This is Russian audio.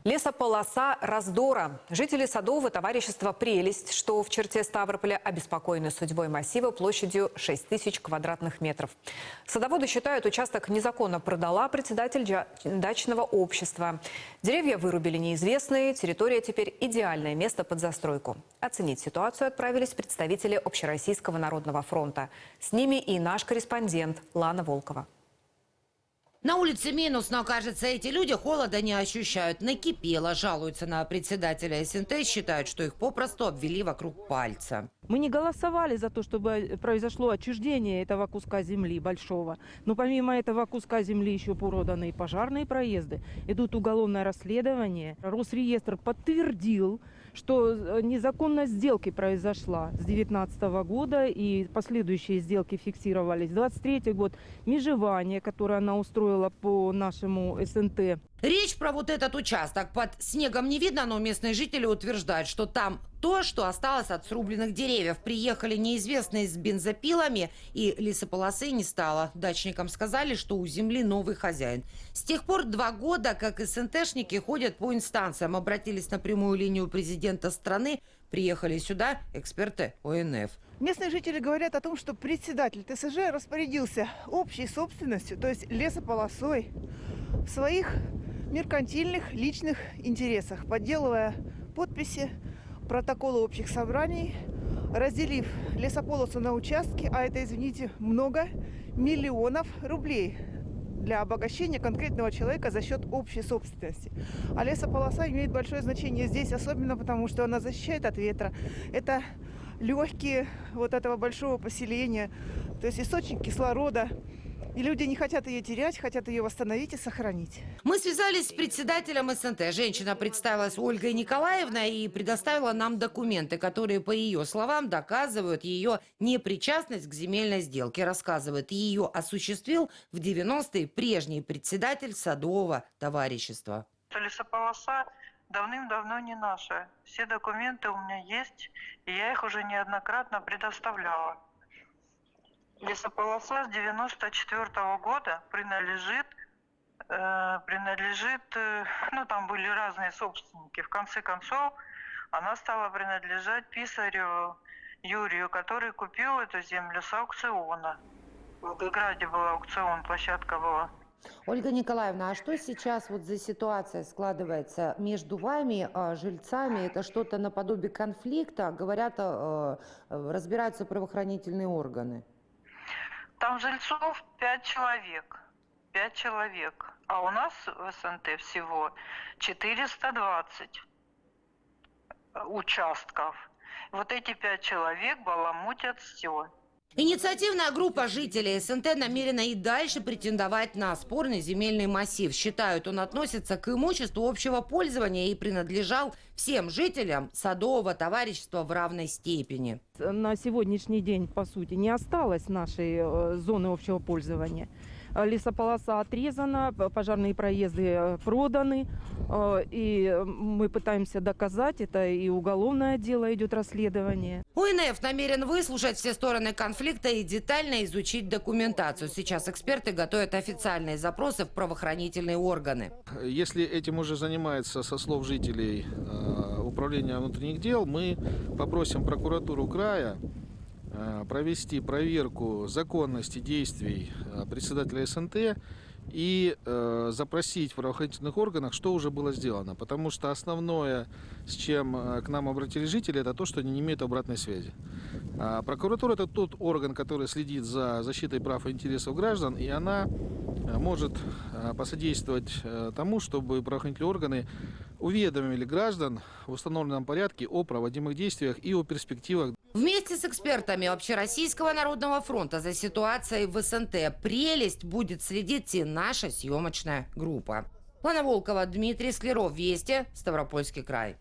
Лесополоса раздора. Жители Садового товарищества «Прелесть», что в черте Ставрополя, обеспокоены судьбой массива площадью 6000 квадратных метров. Садоводы считают, участок незаконно продала председатель дачного общества. Деревья вырубили неизвестные, территория теперь идеальное место под застройку. Оценить ситуацию отправились представители Общероссийского народного фронта. С ними и наш корреспондент Лана Волкова. На улице минус, но, кажется, эти люди холода не ощущают. Накипело, жалуются на председателя СНТ, считают, что их попросту обвели вокруг пальца. Мы не голосовали за то, чтобы произошло отчуждение этого куска земли большого. Но помимо этого куска земли еще проданы и пожарные проезды. Идут уголовное расследование. Росреестр подтвердил, что незаконность сделки произошла с 2019 года. И последующие сделки фиксировались. 2023 год межевание, которое она устроила по нашему СНТ. Речь про вот этот участок. Под снегом не видно, но местные жители утверждают, что там то, что осталось от срубленных деревьев. Приехали неизвестные с бензопилами, и лесополосы не стало. Дачникам сказали, что у земли новый хозяин. С тех пор 2 года, как СНТшники ходят по инстанциям, обратились на прямую линию президента страны, приехали сюда эксперты ОНФ. Местные жители говорят о том, что председатель ТСЖ распорядился общей собственностью, то есть лесополосой, в своих меркантильных личных интересах, подделывая подписи, протоколы общих собраний, разделив лесополосу на участки, а это, извините, много миллионов рублей для обогащения конкретного человека за счет общей собственности. А лесополоса имеет большое значение здесь, особенно потому, что она защищает от ветра. Это легкие вот этого большого поселения, то есть источник кислорода. И люди не хотят ее терять, хотят ее восстановить и сохранить. Мы связались с председателем СНТ. Женщина представилась Ольгой Николаевной и предоставила нам документы, которые, по ее словам, доказывают ее непричастность к земельной сделке. Рассказывает, ее осуществил в 90-е прежний председатель Садового товарищества. Лесополоса давным-давно не наша. Все документы у меня есть, и я их уже неоднократно предоставляла. Лесополоса с 94 года принадлежит, ну там были разные собственники. В конце концов, она стала принадлежать Писареву Юрию, который купил эту землю с аукциона. В Волгограде был аукцион, площадка была. Ольга Николаевна, а что сейчас вот за ситуация складывается между вами, жильцами? Это что-то наподобие конфликта? Говорят, разбираются правоохранительные органы. Там жильцов 5 человек. 5 человек. А у нас в СНТ всего 420 участков. Вот эти 5 человек баламутят все. Инициативная группа жителей СНТ намерена и дальше претендовать на спорный земельный массив. Считают, он относится к имуществу общего пользования и принадлежал всем жителям Садового товарищества в равной степени. На сегодняшний день, по сути, не осталось нашей зоны общего пользования. Лесополоса отрезана, пожарные проезды проданы, и мы пытаемся доказать это, и уголовное дело идет расследование. ОНФ намерен выслушать все стороны конфликта и детально изучить документацию. Сейчас эксперты готовят официальные запросы в правоохранительные органы. Если этим уже занимается, со слов жителей, управление внутренних дел, мы попросим прокуратуру края провести проверку законности действий председателя СНТ и запросить в правоохранительных органах, что уже было сделано. Потому что основное, с чем к нам обратились жители, это то, что они не имеют обратной связи. Прокуратура – это тот орган, который следит за защитой прав и интересов граждан, и она может посодействовать тому, чтобы правоохранительные органы уведомили граждан в установленном порядке о проводимых действиях и о перспективах. Вместе с экспертами Общероссийского народного фронта за ситуацией в СНТ «Прелесть» будет следить и наша съемочная группа. Лана Волкова, Дмитрий Скляров, Вести, Ставропольский край.